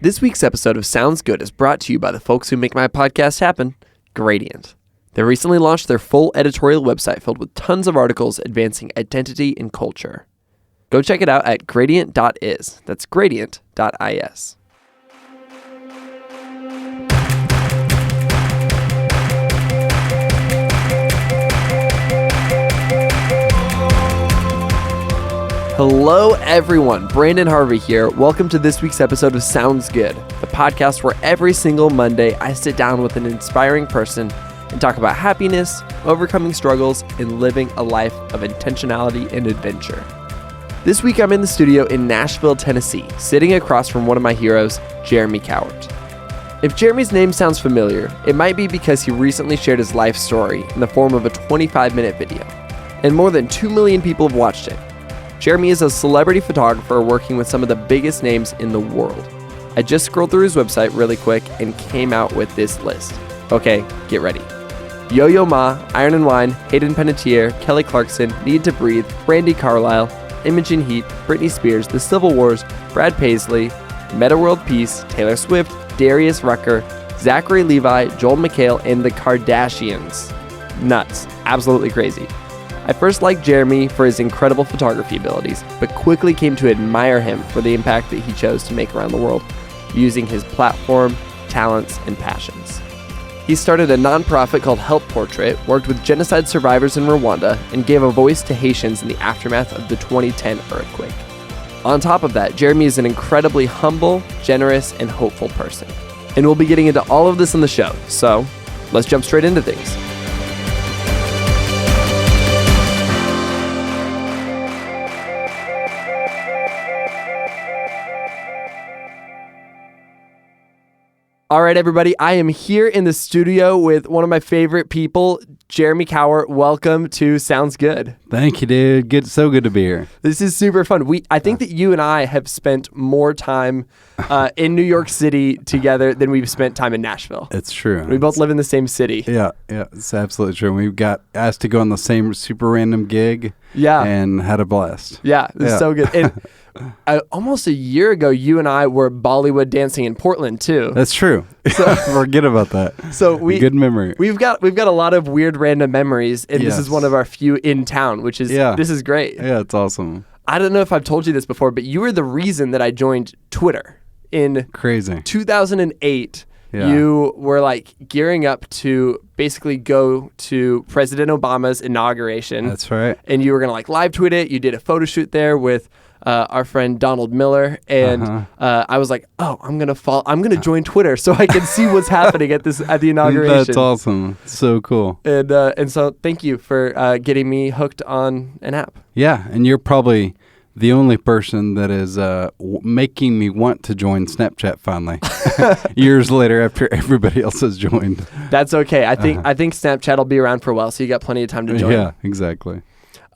This week's episode of Sounds Good is brought to you by the folks who make my podcast happen, Gradient. They recently launched their full editorial website filled with tons of articles advancing identity and culture. Go check it out at Gradient.is. That's Gradient.is. Hello everyone, Brandon Harvey here. Welcome to this week's episode of Sounds Good, the podcast where every single Monday I sit down with an inspiring person and talk about happiness, overcoming struggles, and living a life of intentionality and adventure. This week I'm in the studio in Nashville, Tennessee, sitting across from one of my heroes, Jeremy Cowart. If Jeremy's name sounds familiar, it might be because he recently shared his life story in the form of a 25-minute video, and more than 2 million people have watched it. Jeremy is a celebrity photographer working with some of the biggest names in the world. I just scrolled through his website really quick and came out with this list. Okay, get ready. Yo-Yo Ma, Iron and Wine, Hayden Panettiere, Kelly Clarkson, Need to Breathe, Brandi Carlile, Imogen Heap, Britney Spears, The Civil Wars, Brad Paisley, Meta World Peace, Taylor Swift, Darius Rucker, Zachary Levi, Joel McHale, and the Kardashians. Nuts. Absolutely crazy. I first liked Jeremy for his incredible photography abilities, but quickly came to admire him for the impact that he chose to make around the world, using his platform, talents, and passions. He started a nonprofit called Help Portrait, worked with genocide survivors in Rwanda, and gave a voice to Haitians in the aftermath of the 2010 earthquake. On top of that, Jeremy is an incredibly humble, generous, and hopeful person. And we'll be getting into all of this in the show, so let's jump straight into things. All right, everybody, I am here in the studio with one of my favorite people, Jeremy Cowart. Welcome to Sounds Good. Thank you, dude. So good to be here. This is super fun. I think that you and I have spent more time in New York City together than we've spent time in Nashville. It's true. We both live in the same city. Yeah, it's absolutely true. We got asked to go on the same super random gig. Yeah. And had a blast. Yeah, it's so good. And almost a year ago, you and I were Bollywood dancing in Portland too. That's true. So, forget about that. So good memory. We've got a lot of weird random memories, and This is one of our few in town, which is this is great. Yeah, it's awesome. I don't know if I've told you this before, but you were the reason that I joined Twitter in 2008. Yeah. You were like gearing up to basically go to President Obama's inauguration. That's right. And you were gonna like live tweet it. You did a photo shoot there with our friend Donald Miller, and I was like, "Oh, I'm gonna join Twitter so I can see what's happening at the inauguration." That's awesome. So cool. And so thank you for getting me hooked on an app. Yeah, and you're probably the only person that is making me want to join Snapchat finally. Years later, after everybody else has joined. That's okay. I think Snapchat will be around for a while, so you got plenty of time to join. Yeah, exactly.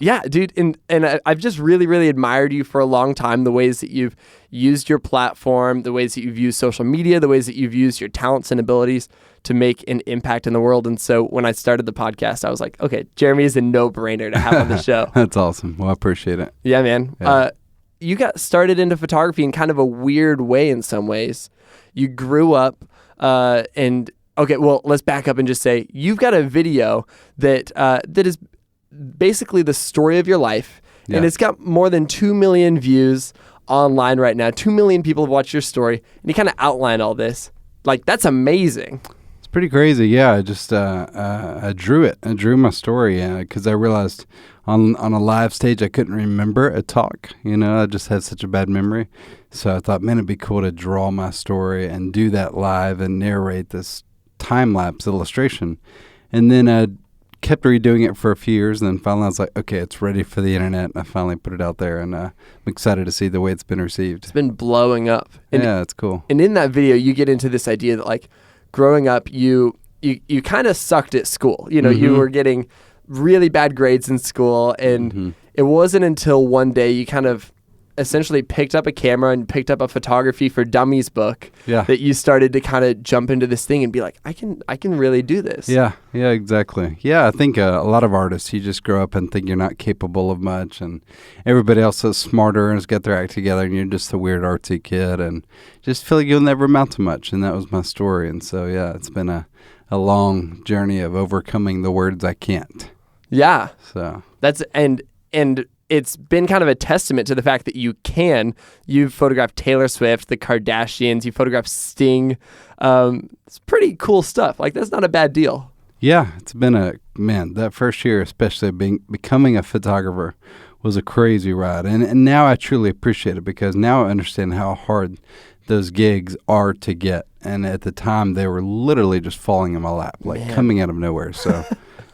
Yeah, dude, and I've just really, really admired you for a long time, the ways that you've used your platform, the ways that you've used social media, the ways that you've used your talents and abilities to make an impact in the world. And so when I started the podcast, I was like, okay, Jeremy is a no-brainer to have on the show. That's awesome. Well, I appreciate it. Yeah, man. Yeah. You got started into photography in kind of a weird way in some ways. You grew up and... Okay, well, let's back up and just say you've got a video that is basically the story of your life, and it's got more than 2 million views online right now. 2 million people have watched your story, and you kind of outline all this. Like, that's amazing. It's pretty crazy. Yeah, I just I drew it. I drew my story because I realized on a live stage I couldn't remember a talk. I just had such a bad memory. So I thought, man, it'd be cool to draw my story and do that live and narrate this time-lapse illustration. And then I kept redoing it for a few years, and then finally I was like, okay, it's ready for the internet, and I finally put it out there, and I'm excited to see the way it's been received. It's been blowing up. And yeah, it's cool. And in that video, you get into this idea that, like, growing up, you kind of sucked at school. You were getting really bad grades in school, and it wasn't until one day you kind of essentially picked up a camera and picked up a photography for dummies book Yeah. that you started to kind of jump into this thing and be like, I can really do this. Yeah, exactly. Yeah, I think a lot of artists, you just grow up and think you're not capable of much, and everybody else is smarter and has got their act together, and you're just a weird artsy kid and just feel like you'll never amount to much. And that was my story. And so, yeah, it's been a long journey of overcoming the words I can't. Yeah. So that's and it's been kind of a testament to the fact that you can. You've photographed Taylor Swift, the Kardashians, you photographed Sting. It's pretty cool stuff. Like, that's not a bad deal. yeah, it's been that first year, especially becoming a photographer, was a crazy ride. And now I truly appreciate it, because now I understand how hard those gigs are to get. And at the time, they were literally just falling in my lap, like coming out of nowhere. So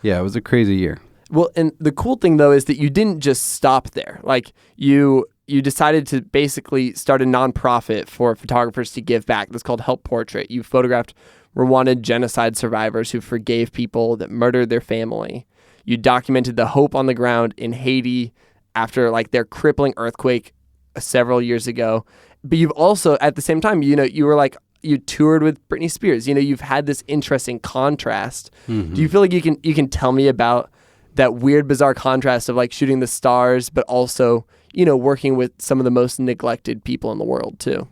yeah, it was a crazy year. Well, and the cool thing, though, is that you didn't just stop there. Like, you decided to basically start a nonprofit for photographers to give back. That's called Help Portrait. You photographed Rwandan genocide survivors who forgave people that murdered their family. You documented the hope on the ground in Haiti after, like, their crippling earthquake several years ago. But you've also, at the same time, you were like, you toured with Britney Spears. You've had this interesting contrast. Mm-hmm. Do you feel like you can tell me about that weird, bizarre contrast of, like, shooting the stars, but also, working with some of the most neglected people in the world too?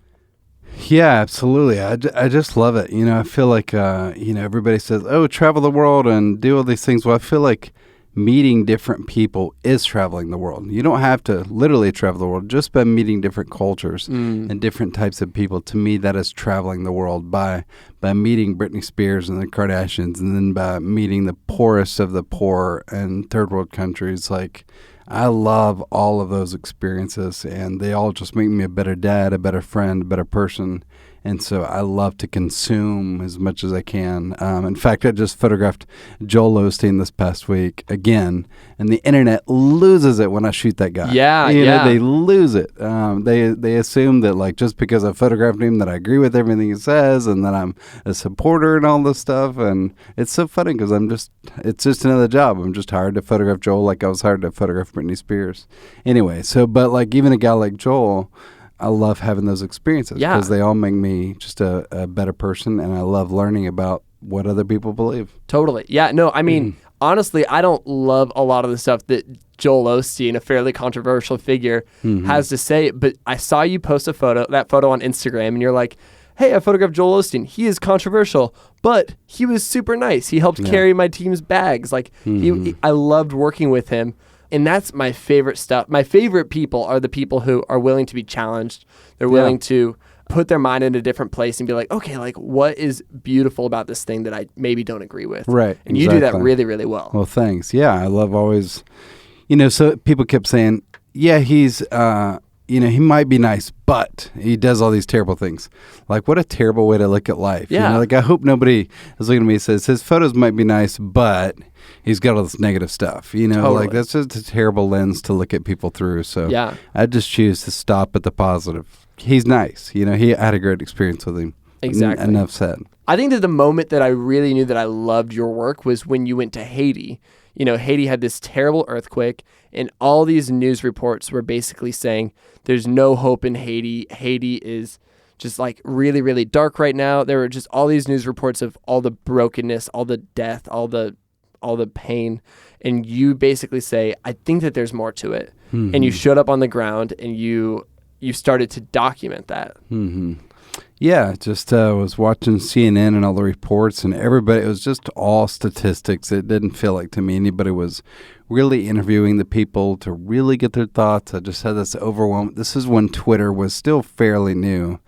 Yeah, absolutely. I just love it. I feel like, everybody says, oh, travel the world and do all these things. Well, I feel like meeting different people is traveling the world. You don't have to literally travel the world. Just by meeting different cultures and different types of people, to me, that is traveling the world. By meeting Britney Spears and the Kardashians, and then by meeting the poorest of the poor in third world countries. Like, I love all of those experiences, and they all just make me a better dad, a better friend, a better person. And so I love to consume as much as I can. In fact, I just photographed Joel Osteen this past week again, and the internet loses it when I shoot that guy. Yeah, They lose it. They assume that, like, just because I photographed him, that I agree with everything he says, and that I'm a supporter and all this stuff. And it's so funny, because it's just another job. I'm just hired to photograph Joel, like I was hired to photograph Britney Spears. Anyway, but like, even a guy like Joel, I love having those experiences, because they all make me just a better person, and I love learning about what other people believe. Totally. Yeah, no, I mean, honestly, I don't love a lot of the stuff that Joel Osteen, a fairly controversial figure, has to say, but I saw you post that photo on Instagram, and you're like, hey, I photographed Joel Osteen. He is controversial, but he was super nice. He helped carry my team's bags. Like, I loved working with him. And that's my favorite stuff. My favorite people are the people who are willing to be challenged. They're willing to put their mind in a different place and be like, okay, like, what is beautiful about this thing that I maybe don't agree with? Right. And you do that really, really well. Well, thanks. Yeah, I love always, so people kept saying, yeah, he's, he might be nice, but he does all these terrible things. Like, what a terrible way to look at life. Yeah. Like, I hope nobody is looking at me and says, his photos might be nice, but he's got all this negative stuff. Totally. Like, that's just a terrible lens to look at people through. So I just choose to stop at the positive. He's nice. I had a great experience with him. Exactly. Enough said. I think that the moment that I really knew that I loved your work was when you went to Haiti. Haiti had this terrible earthquake, and all these news reports were basically saying there's no hope in Haiti. Haiti is just, like, really, really dark right now. There were just all these news reports of all the brokenness, all the death, all the pain. And you basically say, I think that there's more to it. Mm-hmm. And you showed up on the ground, and you started to document that. Mm-hmm. Yeah, just was watching CNN and all the reports, and everybody, it was just all statistics. It didn't feel like to me anybody was really interviewing the people to really get their thoughts. I just had this overwhelm. This is when Twitter was still fairly new,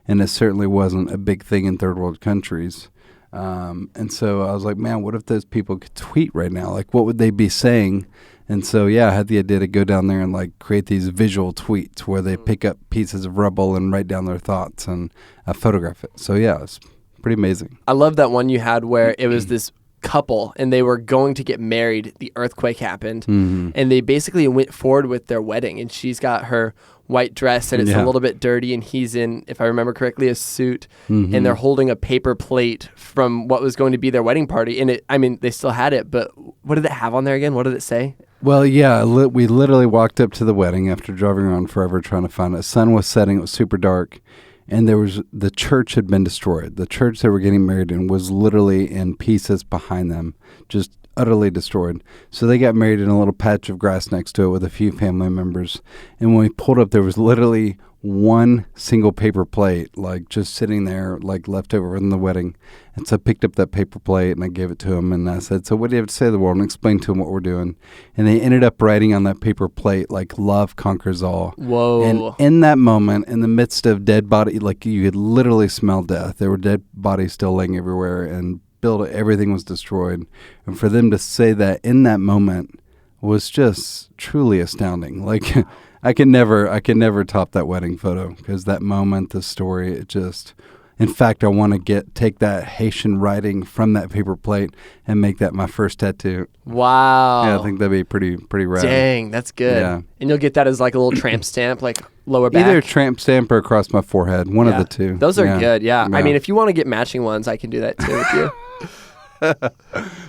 and it certainly wasn't a big thing in third world countries. And so I was like, man, what if those people could tweet right now? Like, what would they be saying? And so, I had the idea to go down there and, like, create these visual tweets where they pick up pieces of rubble and write down their thoughts, and I photograph it. So, it's pretty amazing. I love that one you had where it was this couple, and they were going to get married. The earthquake happened, and they basically went forward with their wedding, and she's got her white dress, and it's a little bit dirty, and he's in, if I remember correctly, a suit, and they're holding a paper plate from what was going to be their wedding party. And they still had it, but what did it have on there again? What did it say? Well, yeah, we literally walked up to the wedding after driving around forever trying to find it. The sun was setting. It was super dark. And the church had been destroyed. The church they were getting married in was literally in pieces behind them, just utterly destroyed. So they got married in a little patch of grass next to it with a few family members. And when we pulled up, there was literally one single paper plate, like just sitting there, like left over from the wedding. And so I picked up that paper plate and I gave it to him and I said, so what do you have to say to the world? And explained to him what we're doing. And they ended up writing on that paper plate, like, love conquers all. Whoa. And in that moment, in the midst of dead body, like you could literally smell death. There were dead bodies still laying everywhere and everything was destroyed. And for them to say that in that moment was just truly astounding. Like, I can never top that wedding photo because that moment, the story, it just, in fact, I want to take that Haitian writing from that paper plate and make that my first tattoo. Wow. Yeah, I think that'd be pretty rad. Dang, that's good. Yeah. And you'll get that as like a little tramp stamp, like lower back. Either tramp stamp or across my forehead, one of the two. Those are good, yeah. I mean, if you want to get matching ones, I can do that too with you.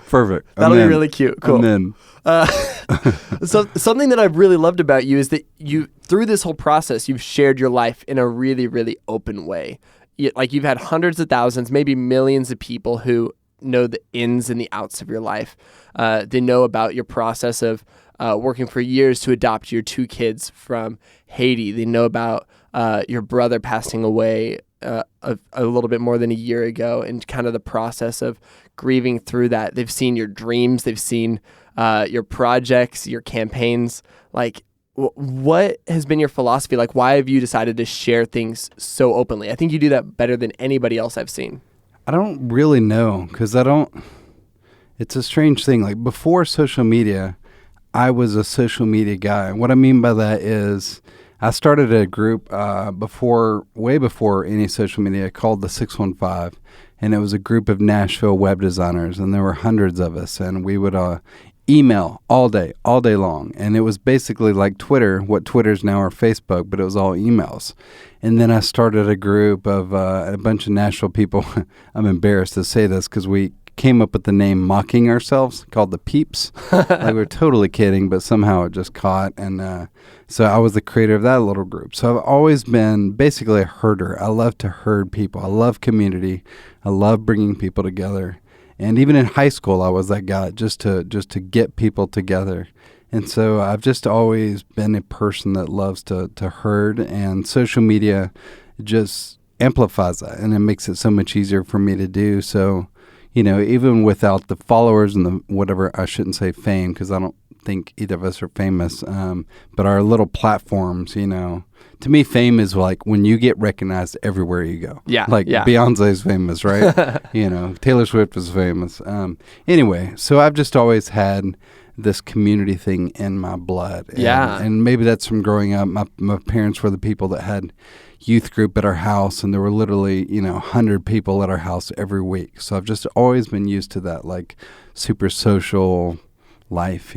Perfect. That'll be really cute. Cool. And So something that I've really loved about you is that you, through this whole process, you've shared your life in a really, really open way. Like you've had hundreds of thousands, maybe millions of people who know the ins and the outs of your life. They know about your process of working for years to adopt your 2 kids from Haiti. They know about your brother passing away a little bit more than a year ago and kind of the process of grieving through that. They've seen your dreams. They've seen your projects, your campaigns. Like, what has been your philosophy? Like, why have you decided to share things so openly? I think you do that better than anybody else I've seen. I don't really know because it's a strange thing. Like, before social media, I was a social media guy. What I mean by that is I started a group way before any social media called the 615, and it was a group of Nashville web designers, and there were hundreds of us, and we would email all day long, and it was basically like Twitter, what Twitter's now or Facebook, but it was all emails. And then I started a group of a bunch of Nashville people. I'm embarrassed to say this because we came up with the name mocking ourselves called the Peeps. Like, we were totally kidding, but somehow it just caught. And so I was the creator of that little group. So I've always been basically a herder. I love to herd people. I love community. I love bringing people together. And even in high school, I was that guy just to get people together. And so I've just always been a person that loves to herd, and social media just amplifies that, and it makes it so much easier for me to do. So, you know, even without the followers and the whatever, I shouldn't say fame because I don't think either of us are famous, but our little platforms, you know, to me, fame is like when you get recognized everywhere you go. Yeah. Like Beyonce's famous, right? You know, Taylor Swift is famous. Anyway, so I've just always had this community thing in my blood. And maybe that's from growing up. My parents were the people that had youth group at our house, and there were literally, 100 people at our house every week. So I've just always been used to that, like, super social life,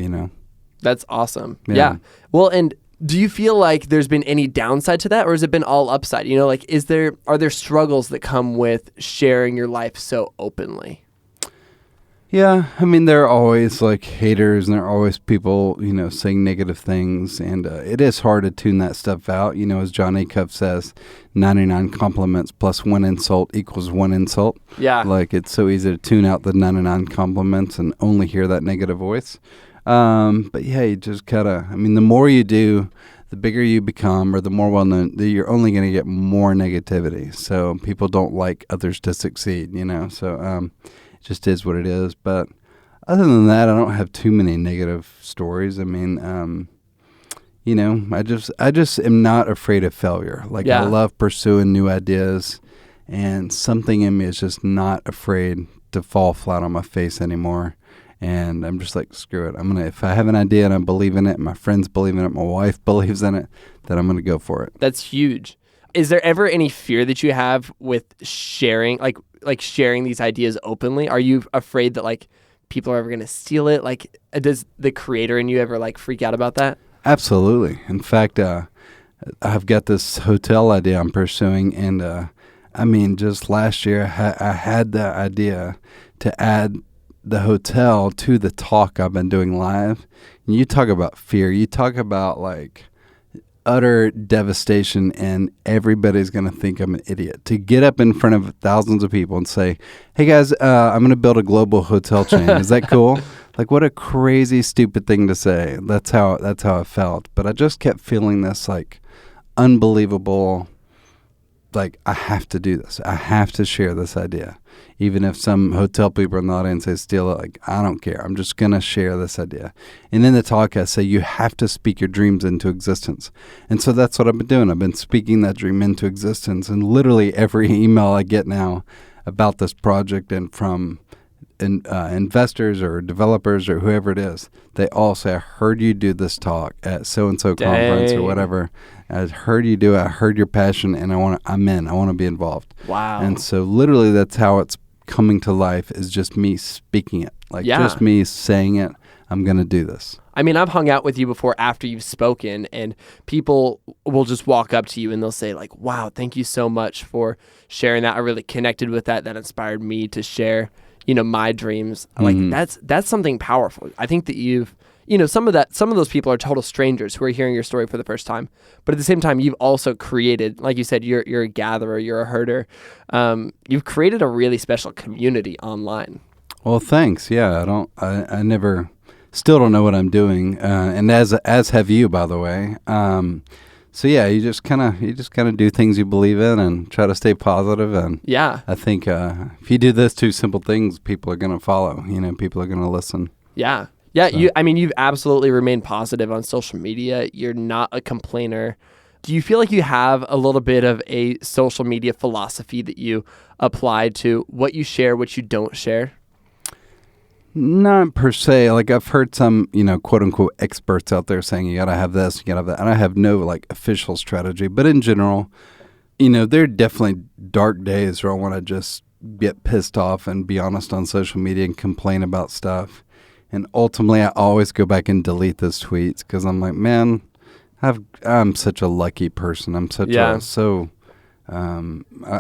That's awesome. Yeah. Well, and do you feel like there's been any downside to that, or has it been all upside? Like, are there struggles that come with sharing your life so openly? Yeah, I mean, there are always like haters, and there are always people, saying negative things, and it is hard to tune that stuff out. As John Acuff says, 99 compliments plus 1 insult equals 1 insult. Yeah. Like, it's so easy to tune out the 99 compliments and only hear that negative voice. But yeah, you just gotta, the more you do, the bigger you become, or the more well-known, you're only going to get more negativity. So people don't like others to succeed, so just is what it is. But other than that, I don't have too many negative stories. I just am not afraid of failure. Like, I love pursuing new ideas, and something in me is just not afraid to fall flat on my face anymore. And I'm just like, screw it. If I have an idea and I believe in it, and my friends believe in it, my wife believes in it, then I'm going to go for it. That's huge. Is there ever any fear that you have with sharing, like sharing these ideas openly? Are you afraid that like people are ever going to steal it? Like, does the creator in you ever like freak out about that? Absolutely. In fact, I've got this hotel idea I'm pursuing, and just last year I had the idea to add the hotel to the talk I've been doing live, and you talk about fear, you talk about like utter devastation, and everybody's going to think I'm an idiot. To get up in front of thousands of people and say, hey guys, I'm going to build a global hotel chain. Is that cool? Like, what a crazy, stupid thing to say. That's how I felt. But I just kept feeling this like unbelievable, like, I have to do this. I have to share this idea. Even if some hotel people in the audience say steal it, like, I don't care. I'm just going to share this idea. And in the talk, I say, you have to speak your dreams into existence. And so that's what I've been doing. I've been speaking that dream into existence. And literally every email I get now about this project, and from investors or developers or whoever it is, they all say, I heard you do this talk at so-and-so conference or whatever. I heard you do it. I heard your passion, and I'm in. I want to be involved. Wow. And so literally that's how it's coming to life, is just me speaking it. Like, just me saying it. I'm going to do this. I mean, I've hung out with you before after you've spoken, and people will just walk up to you and they'll say like, wow, thank you so much for sharing that. I really connected with that. That inspired me to share, my dreams. Like, that's something powerful. I think that you've, some of those people are total strangers who are hearing your story for the first time. But at the same time, you've also created, like you said, you're a gatherer, you're a herder. You've created a really special community online. Well, thanks. Yeah, I never, still don't know what I'm doing. And as have you, by the way. So yeah, you just kind of do things you believe in and try to stay positive. And yeah, I think if you do those two simple things, people are going to follow. People are going to listen. Yeah. Yeah, so. You've absolutely remained positive on social media. You're not a complainer. Do you feel like you have a little bit of a social media philosophy that you apply to what you share, what you don't share? Not per se. Like, I've heard some, quote unquote experts out there saying you got to have this, you got to have that. And I have no like official strategy. But in general, there are definitely dark days where I want to just get pissed off and be honest on social media and complain about stuff. And ultimately, I always go back and delete those tweets because I'm like, man, I'm such a lucky person. I'm such I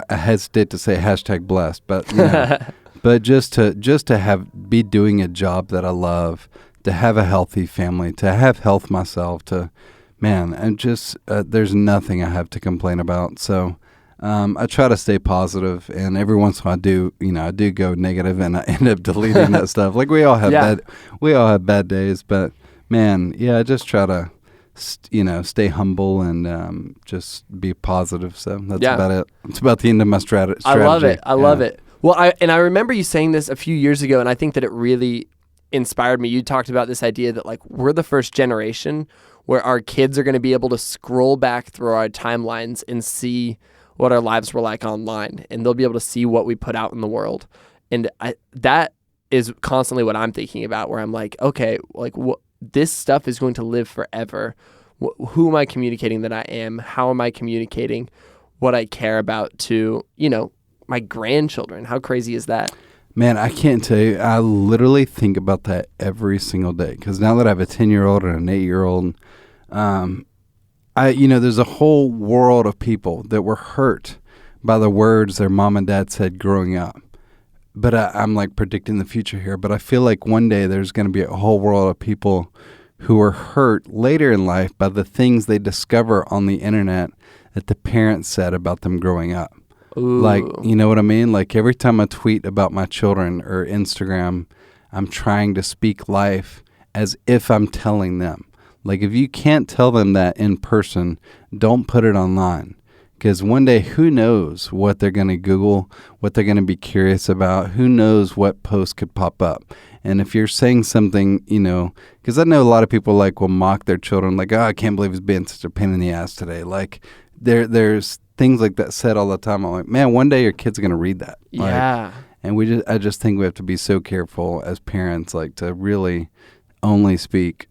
hesitate to say #blessed, but but just to be doing a job that I love, to have a healthy family, to have health myself, and just there's nothing I have to complain about. So I try to stay positive, and every once in a while I do go negative, and I end up deleting that stuff. Like, we all have bad days, but man, I just try to stay humble and just be positive. So that's about it. It's about the end of my strategy. I love it. I love it. Well, I remember you saying this a few years ago, and I think that it really inspired me. You talked about this idea that like we're the first generation where our kids are going to be able to scroll back through our timelines and see what our lives were like online, and they'll be able to see what we put out in the world. And that is constantly what I'm thinking about, where I'm like, okay, like this stuff is going to live forever. Who am I communicating that I am? How am I communicating what I care about to, my grandchildren? How crazy is that? Man, I can't tell you. I literally think about that every single day, because now that I have a 10-year-old and an 8-year-old, there's a whole world of people that were hurt by the words their mom and dad said growing up. But I'm like predicting the future here. But I feel like one day there's going to be a whole world of people who are hurt later in life by the things they discover on the internet that the parents said about them growing up. Ooh. Like, you know what I mean? Like, every time I tweet about my children or Instagram, I'm trying to speak life as if I'm telling them. Like, if you can't tell them that in person, don't put it online. Because one day, who knows what they're going to Google, what they're going to be curious about, who knows what post could pop up. And if you're saying something, because I know a lot of people will mock their children, like, oh, I can't believe he's being such a pain in the ass today. Like, there's things like that said all the time. I'm like, man, one day your kid's going to read that. Yeah. And I just think we have to be so careful as parents, like, to really only speak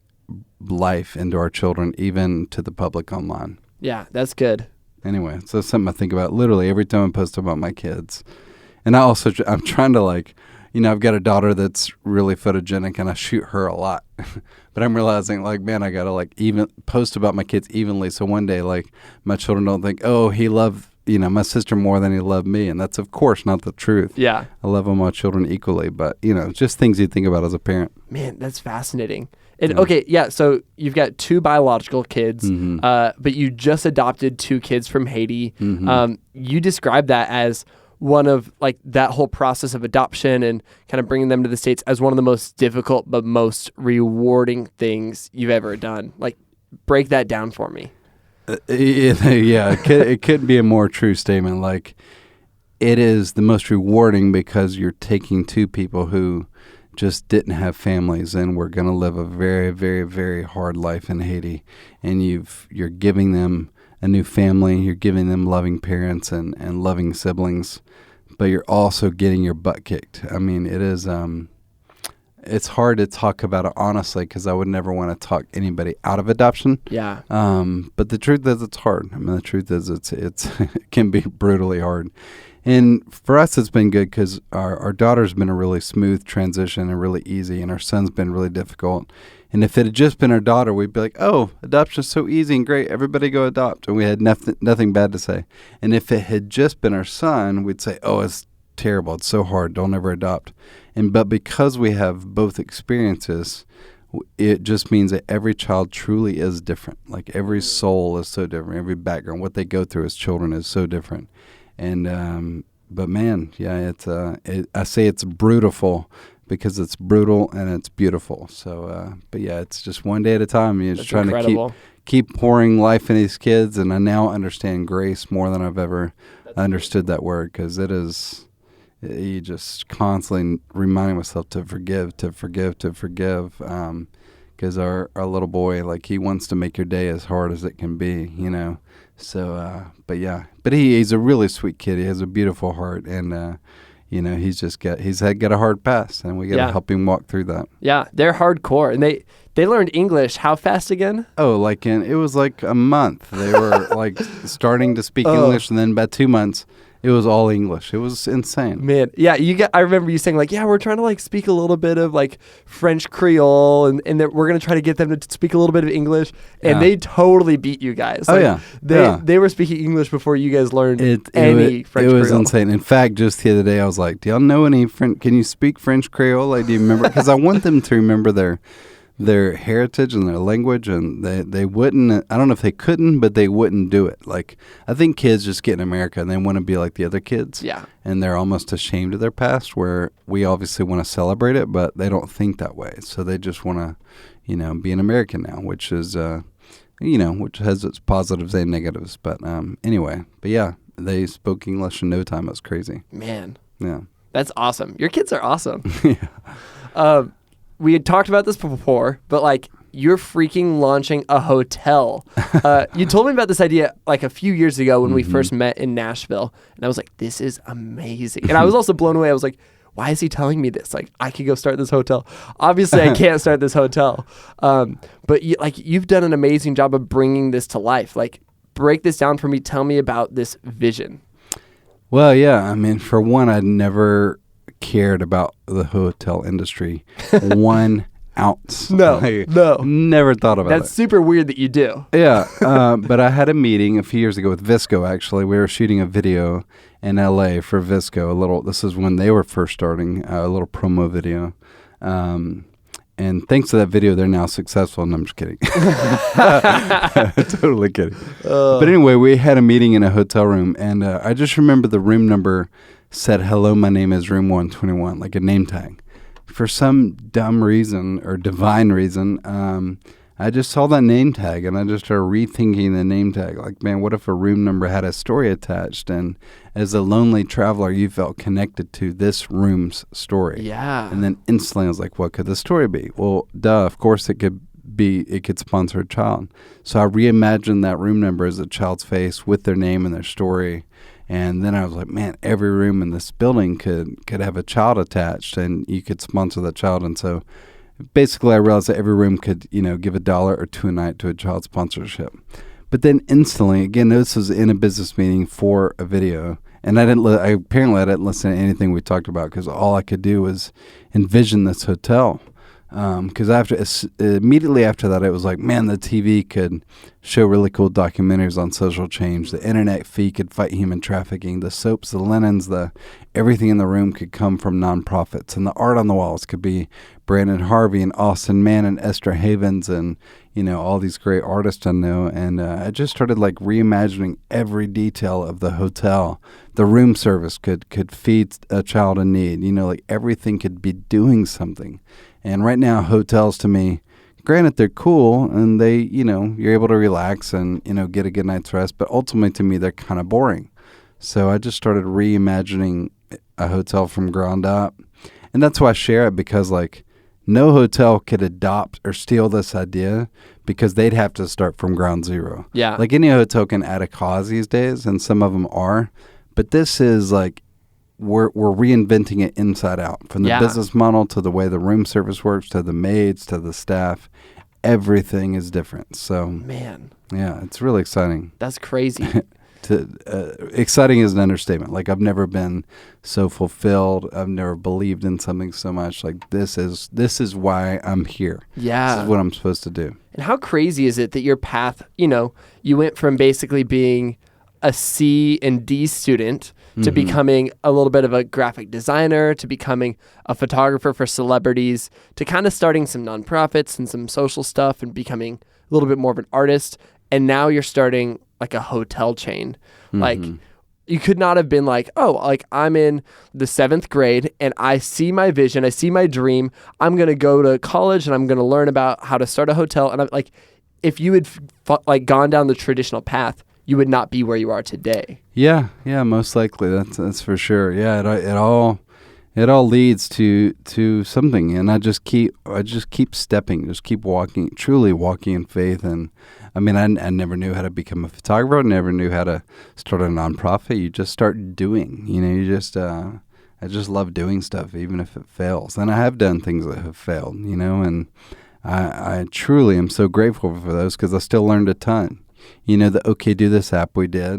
life into our children, even to the public online. Yeah, that's good. Anyway, so that's something I think about literally every time I post about my kids. And I'm trying to I've got a daughter that's really photogenic, and I shoot her a lot. But I'm realizing, man, I got to even post about my kids evenly. So one day, my children don't think, oh, he loved my sister more than he loved me. And that's, of course, not the truth. Yeah. I love all my children equally. But, just things you think about as a parent. Man, that's fascinating. And okay, yeah, so you've got 2 biological kids, but you just adopted 2 kids from Haiti. You describe that as one of, like, that whole process of adoption and kind of bringing them to the States as one of the most difficult but most rewarding things you've ever done. Like, break that down for me. It couldn't be a more true statement. Like, it is the most rewarding because you're taking 2 people who just didn't have families and were going to live a very, very, very hard life in Haiti, and you're giving them a new family, you're giving them loving parents and loving siblings, but you're also getting your butt kicked. I mean, it is it's hard to talk about it honestly because I would never want to talk anybody out of adoption. Yeah. But the truth is it's hard. I mean, the truth is it's it can be brutally hard. And for us, it's been good because our daughter's been a really smooth transition and really easy, and our son's been really difficult. And if it had just been our daughter, we'd be like, oh, adoption's so easy and great. Everybody go adopt. And we had nothing bad to say. And if it had just been our son, we'd say, oh, it's terrible. It's so hard. Don't ever adopt. But because we have both experiences, it just means that every child truly is different. Like every soul is so different. Every background, what they go through as children is so different. And but man, yeah, I say it's brutal because it's brutal and it's beautiful. So, but yeah, it's just one day at a time. You're just trying to keep pouring life in these kids, and I now understand grace more than I've ever understood that word, because it is. You just constantly reminding myself to forgive. Because our little boy, like, he wants to make your day as hard as it can be, So, but yeah, but he's a really sweet kid. He has a beautiful heart, and he's got a hard past, and we got to help him walk through that. Yeah, they're hardcore, and they learned English how fast again? Oh, it was like a month. They were like starting to speak English, and then about 2 months. It was all English. It was insane. Man, yeah, I remember you saying, like, yeah, we're trying to, like, speak a little bit of, like, French Creole, and that we're going to try to get them to speak a little bit of English, and they totally beat you guys. Like, they were speaking English before you guys learned any French Creole. It was insane. In fact, just the other day, I was like, do y'all know any French? Can you speak French Creole? Like, do you remember? Because I want them to remember their heritage and their language, and they wouldn't, I don't know if they couldn't, but they wouldn't do it. Like, I think kids just get in America and they want to be like the other kids. Yeah. And they're almost ashamed of their past, where we obviously want to celebrate it, but they don't think that way. So they just want to, be an American now, which is, which has its positives and negatives. But anyway, but yeah, they spoke English in no time. It was crazy. Man. Yeah. That's awesome. Your kids are awesome. Yeah. We had talked about this before, but, like, you're freaking launching a hotel. You told me about this idea, like, a few years ago when we first met in Nashville, and I was like, this is amazing. And I was also blown away. I was like, why is he telling me this? Like, I could go start this hotel. Obviously, I can't start this hotel. But, you've done an amazing job of bringing this to life. Like, break this down for me. Tell me about this vision. Well, yeah. I mean, for one, I'd never cared about the hotel industry 1 ounce. No. Never thought about it. That's super weird that you do. Yeah. But I had a meeting a few years ago with Visco, actually. We were shooting a video in LA for Visco. This is when they were first starting, a little promo video. And thanks to that video, they're now successful. And I'm just kidding. Totally kidding. But anyway, we had a meeting in a hotel room, and I just remember the room number said, hello, my name is room 121, like a name tag. For some dumb reason or divine reason, I just saw that name tag, and I just started rethinking the name tag. Like, man, what if a room number had a story attached? And as a lonely traveler, you felt connected to this room's story. Yeah. And then instantly I was like, what could the story be? Well, duh, of course it could sponsor a child. So I reimagined that room number as a child's face with their name and their story. And then I was like, man, every room in this building could have a child attached, and you could sponsor that child. And so basically I realized that every room could, give $1 or $2 a night to a child sponsorship. But then instantly, again, this was in a business meeting for a video, and I didn't listen to anything we talked about, because all I could do was envision this hotel. Because immediately after that, it was like, man, the TV could show really cool documentaries on social change. The internet feed could fight human trafficking. The soaps, the linens, everything in the room could come from nonprofits. And the art on the walls could be Brandon Harvey and Osteen Mann and Esther Havens and, all these great artists I know. And I just started like reimagining every detail of the hotel. The room service could feed a child in need. Like everything could be doing something. And right now, hotels to me, granted, they're cool and they, you're able to relax and, get a good night's rest. But ultimately, to me, they're kind of boring. So I just started reimagining a hotel from ground up. And that's why I share it, because like no hotel could adopt or steal this idea, because they'd have to start from ground zero. Yeah. Like any hotel can add a cause these days, and some of them are. But this is like, we're reinventing it inside out, from the business model to the way the room service works to the maids to the staff. Everything is different. So, man, yeah, it's really exciting. That's crazy. Exciting is an understatement. Like I've never been so fulfilled. I've never believed in something so much. Like this is why I'm here. Yeah, this is what I'm supposed to do. And how crazy is it that your path? You went from basically being a C and D student to becoming a little bit of a graphic designer, to becoming a photographer for celebrities, to kind of starting some nonprofits and some social stuff and becoming a little bit more of an artist. And now you're starting like a hotel chain. Like you could not have been like, oh, like I'm in the 7th grade and I see my vision, I see my dream. I'm going to go to college and I'm going to learn about how to start a hotel. And I'm like, if you had like gone down the traditional path, you would not be where you are today. Yeah, most likely. That's for sure. Yeah, it all leads to something, and I just keep stepping, just keep walking, truly walking in faith. And I mean, I never knew how to become a photographer. Never knew how to start a nonprofit. You just start doing. I just love doing stuff, even if it fails. And I have done things that have failed. And I truly am so grateful for those, because I still learned a ton. The OK Do This app we did,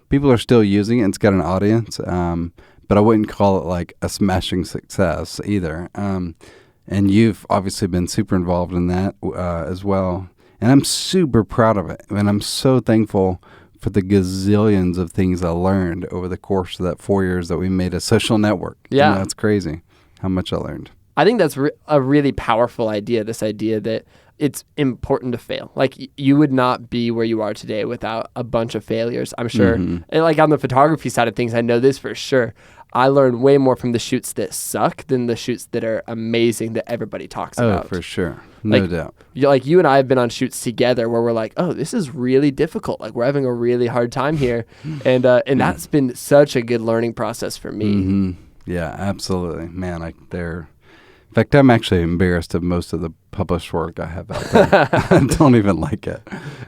people are still using it. It's got an audience, but I wouldn't call it like a smashing success either. And you've obviously been super involved in that as well. And I'm super proud of it. And I'm so thankful for the gazillions of things I learned over the course of that 4 years that we made a social network. Yeah. It's crazy how much I learned. I think that's a really powerful idea, this idea that it's important to fail. Like you would not be where you are today without a bunch of failures, I'm sure. And like on the photography side of things, I know this for sure. I learned way more from the shoots that suck than the shoots that are amazing that everybody talks about. Oh, for sure. No doubt. Like you and I have been on shoots together where we're like, oh, this is really difficult. Like we're having a really hard time here. And that's been such a good learning process for me. Yeah, absolutely. Man, in fact, I'm actually embarrassed of most of the published work I have out there. I don't even like it.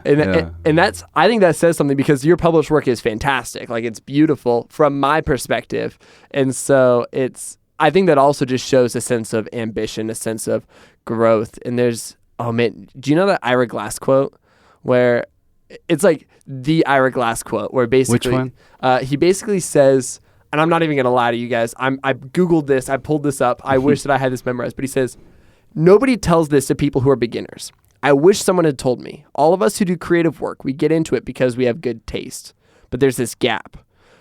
And that's, I think that says something, because your published work is fantastic. Like it's beautiful from my perspective. And so I think that also just shows a sense of ambition, a sense of growth. And there's, oh man, do you know that Ira Glass quote where it's like the Ira Glass quote where basically, which one? He basically says, and I'm not even going to lie to you guys, I Googled this, I pulled this up, I wish that I had this memorized, but he says, nobody tells this to people who are beginners. I wish someone had told me. All of us who do creative work, we get into it because we have good taste. But there's this gap.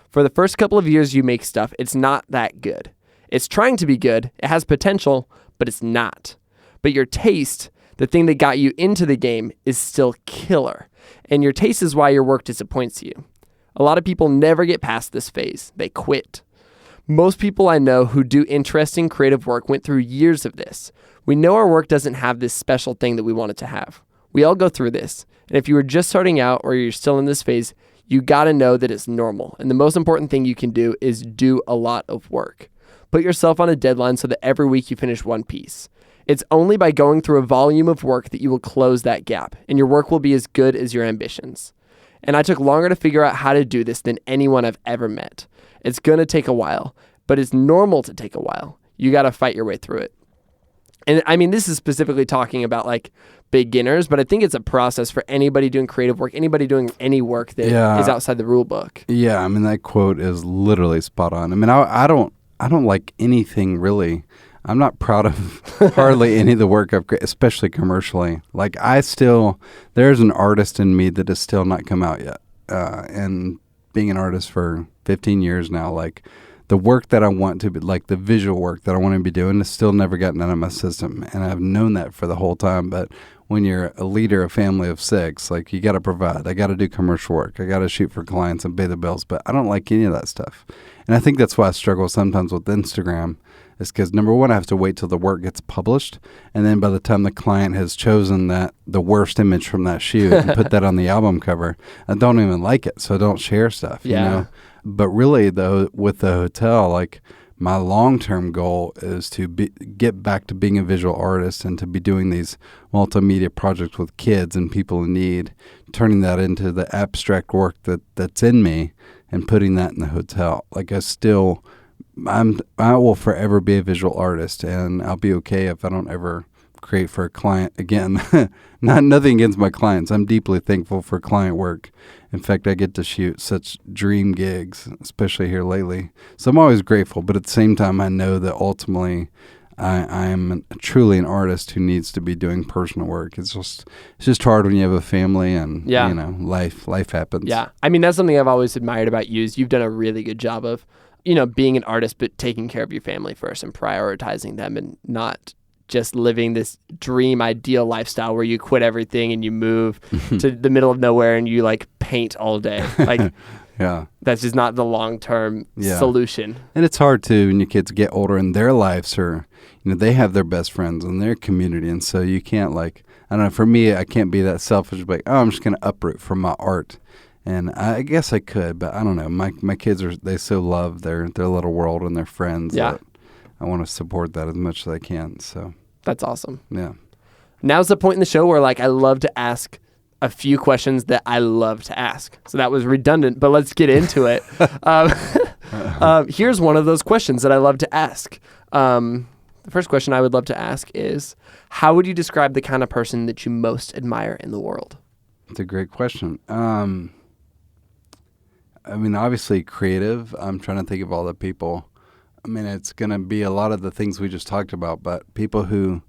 For the first couple of years you make stuff, it's not that good. It's trying to be good, it has potential, but it's not. But your taste, the thing that got you into the game, is still killer. And your taste is why your work disappoints you. A lot of people never get past this phase. They quit. Most people I know who do interesting creative work went through years of this. We know our work doesn't have this special thing that we want it to have. We all go through this. And if you were just starting out or you're still in this phase, you got to know that it's normal. And the most important thing you can do is do a lot of work. Put yourself on a deadline so that every week you finish one piece. It's only by going through a volume of work that you will close that gap, and your work will be as good as your ambitions. And I took longer to figure out how to do this than anyone I've ever met. It's going to take a while, but it's normal to take a while. You got to fight your way through it. And I mean, this is specifically talking about like beginners, but I think it's a process for anybody doing creative work, anybody doing any work that is outside the rule book. Yeah, I mean, that quote is literally spot on. I mean, I don't like anything really. I'm not proud of hardly any of the work I've created, especially commercially. Like there's an artist in me that has still not come out yet. And being an artist for 15 years now, like the work that I want to be, like the visual work that I want to be doing has still never gotten out of my system. And I've known that for the whole time. But when you're a leader, a family of 6, like you got to provide. I got to do commercial work. I got to shoot for clients and pay the bills. But I don't like any of that stuff. And I think that's why I struggle sometimes with Instagram. Is because number one, I have to wait till the work gets published, and then by the time the client has chosen the worst image from that shoot and put that on the album cover, I don't even like it, so I don't share stuff. Yeah. You know? But really, though, with the hotel, like my long-term goal is to get back to being a visual artist and to be doing these multimedia projects with kids and people in need, turning that into the abstract work that's in me and putting that in the hotel. Like I will forever be a visual artist, and I'll be okay if I don't ever create for a client again. Nothing against my clients. I'm deeply thankful for client work. In fact, I get to shoot such dream gigs, especially here lately. So I'm always grateful, but at the same time, I know that ultimately I'm truly an artist who needs to be doing personal work. It's just hard when you have a family and life happens. Yeah, I mean that's something I've always admired about you. Is you've done a really good job of being an artist, but taking care of your family first and prioritizing them and not just living this dream ideal lifestyle where you quit everything and you move to the middle of nowhere and you like paint all day. Like, yeah, that's just not the long-term solution. And it's hard too when your kids get older and their lives are, they have their best friends and their community. And so you can't I don't know, for me, I can't be that selfish, like, oh, I'm just going to uproot from my art. And I guess I could, but I don't know. My kids they so love their little world and their friends. Yeah. That I want to support that as much as I can. So that's awesome. Yeah. Now's the point in the show where I love to ask a few questions that I love to ask. So that was redundant, but let's get into it. Here's one of those questions that I love to ask. The first question I would love to ask is, how would you describe the kind of person that you most admire in the world? That's a great question. I mean, obviously creative. I'm trying to think of all the people. I mean, it's going to be a lot of the things we just talked about, but people who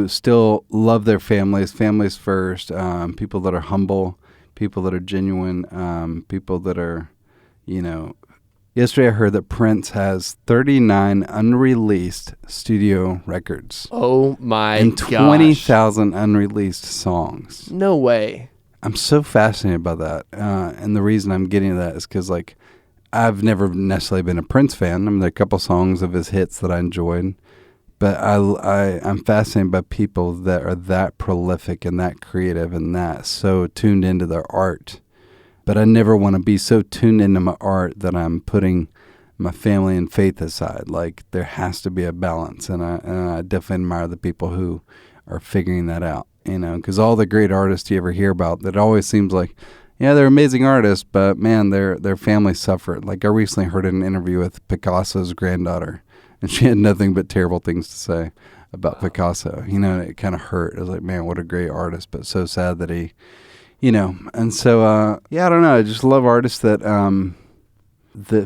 still love their families first, people that are humble, people that are genuine, people that are, Yesterday I heard that Prince has 39 unreleased studio records. Oh my gosh. And 20,000 unreleased songs. No way. I'm so fascinated by that. And the reason I'm getting to that is because, I've never necessarily been a Prince fan. I mean, there are a couple songs of his hits that I enjoyed. But I'm fascinated by people that are that prolific and that creative and that so tuned into their art. But I never want to be so tuned into my art that I'm putting my family and faith aside. There has to be a balance. And I definitely admire the people who are figuring that out. Because all the great artists you ever hear about, that always seems like, yeah, they're amazing artists, but man, their family suffered. I recently heard an interview with Picasso's granddaughter, and she had nothing but terrible things to say about Picasso. It kind of hurt. It was like, man, what a great artist, but so sad that he, And so, I don't know. I just love artists that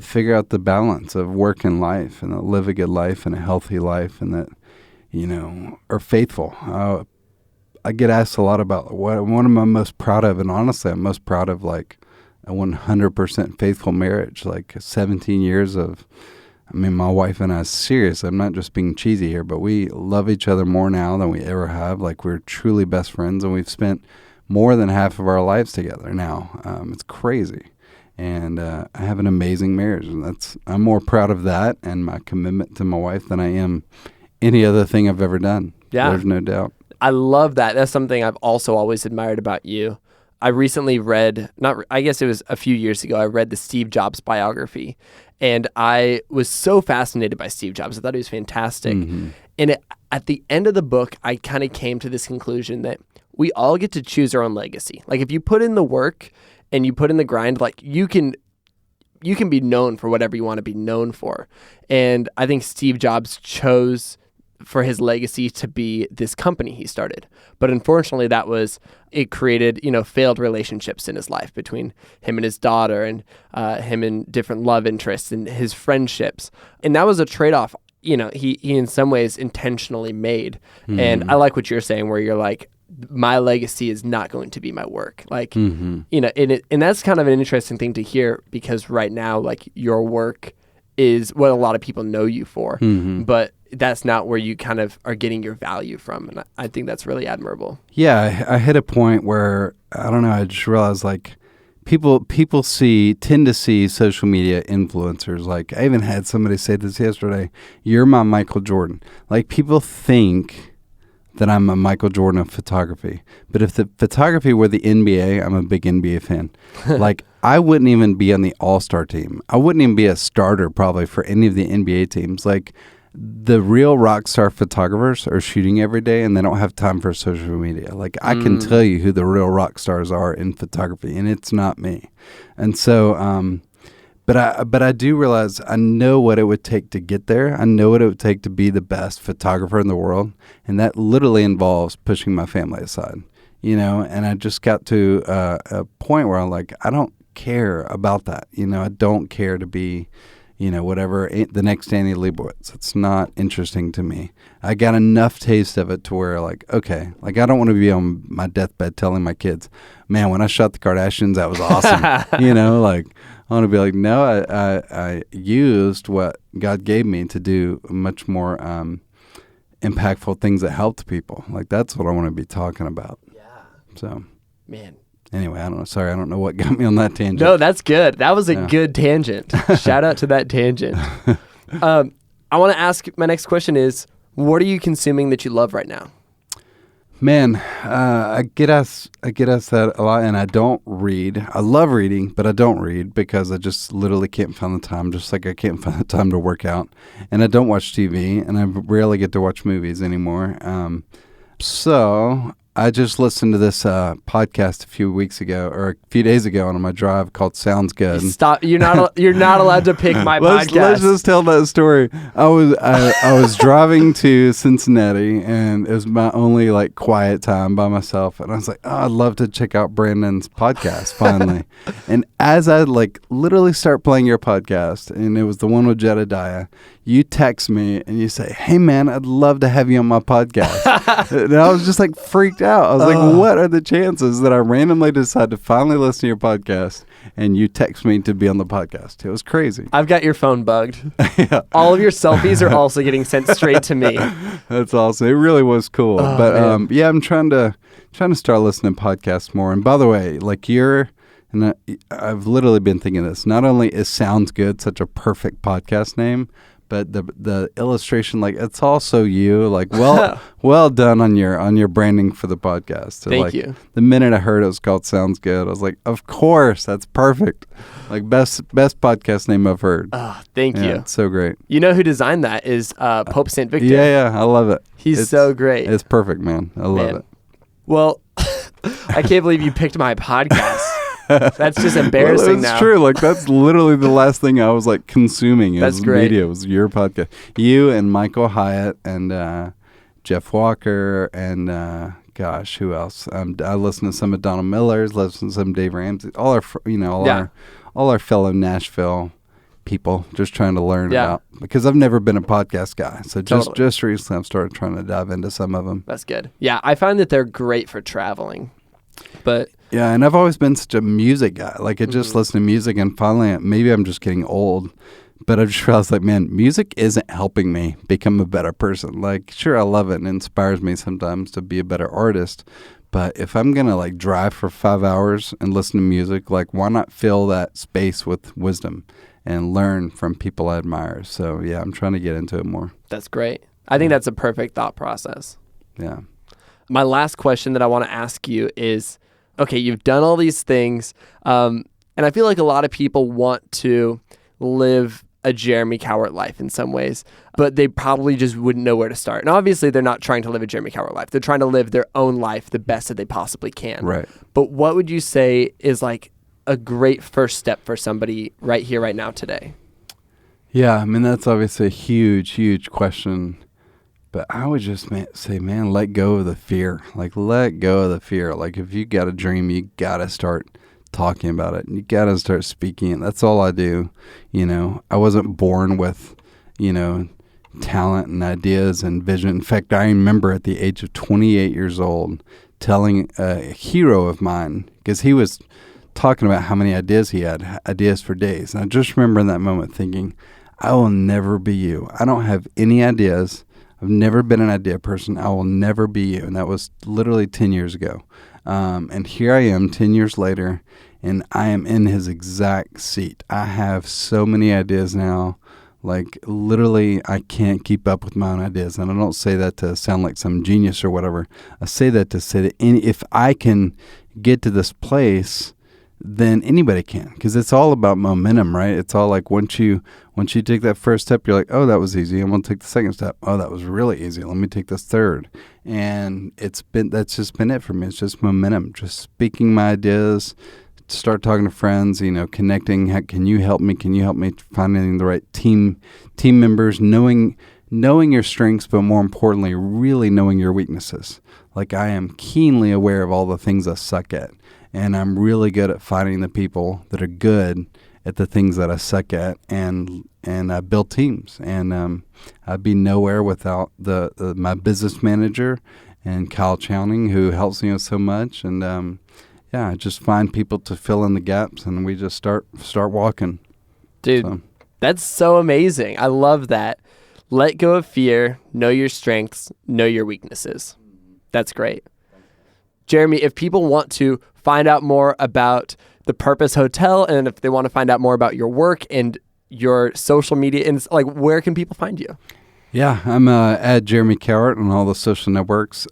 figure out the balance of work and life, and that live a good life and a healthy life, and that, are faithful. I get asked a lot about what am I most proud of, and honestly, I'm most proud of a 100% faithful marriage, 17 years of, my wife and I, seriously, I'm not just being cheesy here, but we love each other more now than we ever have. We're truly best friends, and we've spent more than half of our lives together now. It's crazy. And I have an amazing marriage, and I'm more proud of that and my commitment to my wife than I am any other thing I've ever done. Yeah. There's no doubt. I love that. That's something I've also always admired about you. I recently read, I guess it was a few years ago, I read the Steve Jobs biography, and I was so fascinated by Steve Jobs. I thought he was fantastic. Mm-hmm. And at the end of the book, I kind of came to this conclusion that we all get to choose our own legacy. If you put in the work and you put in the grind, you can be known for whatever you want to be known for. And I think Steve Jobs chose for his legacy to be this company he started. But unfortunately, it created, failed relationships in his life between him and his daughter, and him and different love interests and his friendships. And that was a trade-off. he in some ways intentionally made. And I like what you're saying, where you're like, my legacy is not going to be my work. Like, and that's kind of an interesting thing to hear, because right now, like, your work is what a lot of people know you for, but that's not where you kind of are getting your value from. And I think that's really admirable. Yeah, I hit a point where, I don't know, I just realized, like, people tend to see social media influencers. Like, I even had somebody say this yesterday, you're my Michael Jordan. Like, people think that I'm a Michael Jordan of photography. But if the photography were the NBA, I'm a big NBA fan. Like, I wouldn't even be on the all-star team. I wouldn't even be a starter probably for any of the NBA teams. Like, the real rock star photographers are shooting every day, and they don't have time for social media. Like, I can tell you who the real rock stars are in photography, and it's not me. And so, but I do realize I know what it would take to get there. I know what it would take to be the best photographer in the world, and that literally involves pushing my family aside, and I just got to a point where I'm like, I don't care about that. I don't care to be, whatever, the next Annie Leibovitz. It's not interesting to me. I got enough taste of it to where, like, okay, like, I don't want to be on my deathbed telling my kids, man, when I shot the Kardashians, that was awesome. Like, I want to be like, no, I used what God gave me to do much more impactful things that helped people. Like, that's what I want to be talking about. Yeah. So, man. Anyway, I don't know. Sorry, I don't know what got me on that tangent. No, that's good. That was a good tangent. Shout out to that tangent. I want to ask, my next question is, what are you consuming that you love right now? Man, I get asked that a lot, and I don't read. I love reading, but I don't read because I just literally can't find the time, just like I can't find the time to work out. And I don't watch TV, and I rarely get to watch movies anymore. So I just listened to this podcast a few days ago on my drive called Sounds Good. Stop! You're not allowed to pick my podcast. Let's just tell that story. I was driving to Cincinnati, and it was my only like quiet time by myself, and I was like, oh, I'd love to check out Brandon's podcast finally. And as I like literally start playing your podcast, and it was the one with Jedediah, you text me and you say, hey man, I'd love to have you on my podcast. And I was just like freaked out. I was like, what are the chances that I randomly decide to finally listen to your podcast and you text me to be on the podcast? It was crazy. I've got your phone bugged. Yeah. All of your selfies are also getting sent straight to me. That's awesome. It really was cool. But yeah, I'm trying to start listening to podcasts more. And by the way, like I've literally been thinking this. Not only is Sounds Good such a perfect podcast name, but the illustration, like, it's also you, like, well done on your branding for the podcast. So, Thank you. The minute I heard it was called Sounds Good, I was like, of course, that's perfect. Like, best podcast name I've heard. Oh, thank you. It's so great. You know who designed that is Pope St. Victor. Yeah, I love it. It's so great. It's perfect, man. I love it. Well, I can't believe you picked my podcast. That's just embarrassing now. That's true. Like, that's literally the last thing I was like consuming as media was your podcast. You and Michael Hyatt and Jeff Walker and gosh, who else? I listen to some of Donald Miller's, listen to some Dave Ramsey. All our fellow Nashville people, just trying to learn about, because I've never been a podcast guy. So just recently I've started trying to dive into some of them. That's good. Yeah, I find that they're great for traveling. But yeah, and I've always been such a music guy. Like, I just listen to music, and finally, maybe I'm just getting old, but I just realized, like, man, music isn't helping me become a better person. Like, sure, I love it and it inspires me sometimes to be a better artist, but if I'm going to, like, drive for 5 hours and listen to music, like, why not fill that space with wisdom and learn from people I admire? So, yeah, I'm trying to get into it more. That's great. I think that's a perfect thought process. Yeah. My last question that I want to ask you is, okay, you've done all these things, and I feel like a lot of people want to live a Jeremy Cowart life in some ways, but they probably just wouldn't know where to start. And obviously, they're not trying to live a Jeremy Cowart life. They're trying to live their own life the best that they possibly can. Right. But what would you say is like a great first step for somebody right here, right now, today? Yeah, I mean, that's obviously a huge, huge question. But I would just say, man, let go of the fear. Like, let go of the fear. Like, if you got a dream, you got to start talking about it. You got to start speaking it. That's all I do. I wasn't born with, talent and ideas and vision. In fact, I remember at the age of 28 years old telling a hero of mine, because he was talking about how many ideas he had, ideas for days. And I just remember in that moment thinking, I will never be you. I don't have any ideas. I've never been an idea person. I will never be you. And that was literally 10 years ago. And here I am 10 years later, and I am in his exact seat. I have so many ideas now. Like, literally, I can't keep up with my own ideas. And I don't say that to sound like some genius or whatever. I say that to say that if I can get to this place, then anybody can. Because it's all about momentum, right? It's all like once you take that first step, you're like, oh, that was easy. I'm going to take the second step. Oh, that was really easy. Let me take this third. And that's just been it for me. It's just momentum, just speaking my ideas, start talking to friends, connecting. Can you help me? Can you help me finding the right team members, knowing your strengths, but more importantly, really knowing your weaknesses. Like, I am keenly aware of all the things I suck at, and I'm really good at finding the people that are good at the things that I suck at, and I build teams. And I'd be nowhere without my business manager and Kyle Chowning, who helps me with so much. And I just find people to fill in the gaps, and we just start walking. Dude, that's so amazing. I love that. Let go of fear, know your strengths, know your weaknesses. That's great. Jeremy, if people want to find out more about the Purpose Hotel, and if they want to find out more about your work and your social media, and where can people find you? Yeah, I'm at Jeremy Cowart on all the social networks.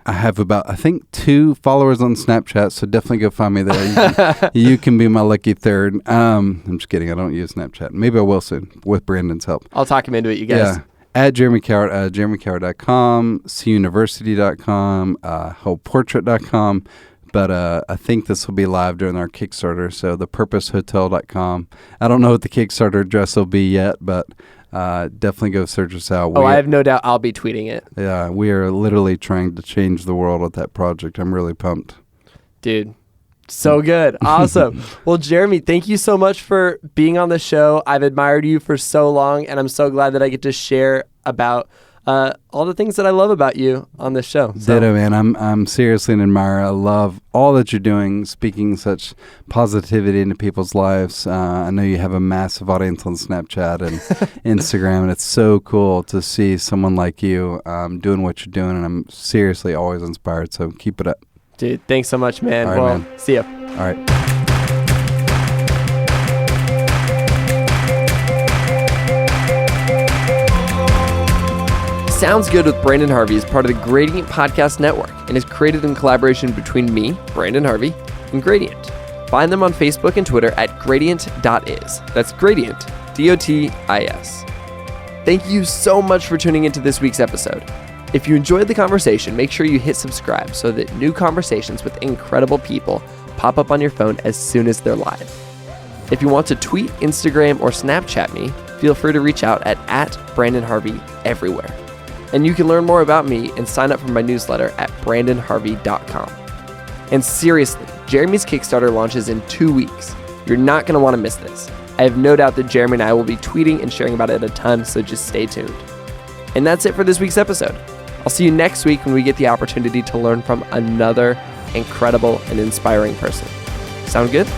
I have about, I think, 2 followers on Snapchat, so definitely go find me there. You can be my lucky third. I'm just kidding. I don't use Snapchat. Maybe I will soon with Brandon's help. I'll talk him into it, you guys. Yeah. At Jeremy Cowart, jeremycowart.com, cuniversity.com, hopeportrait.com. But I think this will be live during our Kickstarter, so thepurposehotel.com. I don't know what the Kickstarter address will be yet, but definitely go search us out. I have no doubt I'll be tweeting it. Yeah, we are literally trying to change the world with that project. I'm really pumped. Dude, so good. Awesome. Well, Jeremy, thank you so much for being on the show. I've admired you for so long, and I'm so glad that I get to share about all the things that I love about you on this show. Ditto, man. I'm seriously an admirer. I love all that you're doing, speaking such positivity into people's lives. I know you have a massive audience on Snapchat and Instagram, and it's so cool to see someone like you doing what you're doing, and I'm seriously always inspired, so keep it up. Dude, thanks so much, man. All right, man. See ya. All right. Sounds Good with Brandon Harvey is part of the Gradient Podcast Network and is created in collaboration between me, Brandon Harvey, and Gradient. Find them on Facebook and Twitter at Gradient.is. That's Gradient, D-O-T-I-S. Thank you so much for tuning into this week's episode. If you enjoyed the conversation, make sure you hit subscribe so that new conversations with incredible people pop up on your phone as soon as they're live. If you want to tweet, Instagram, or Snapchat me, feel free to reach out at Brandon Harvey everywhere. And you can learn more about me and sign up for my newsletter at brandonharvey.com. And seriously, Jeremy's Kickstarter launches in 2 weeks. You're not going to want to miss this. I have no doubt that Jeremy and I will be tweeting and sharing about it a ton, so just stay tuned. And that's it for this week's episode. I'll see you next week when we get the opportunity to learn from another incredible and inspiring person. Sound good?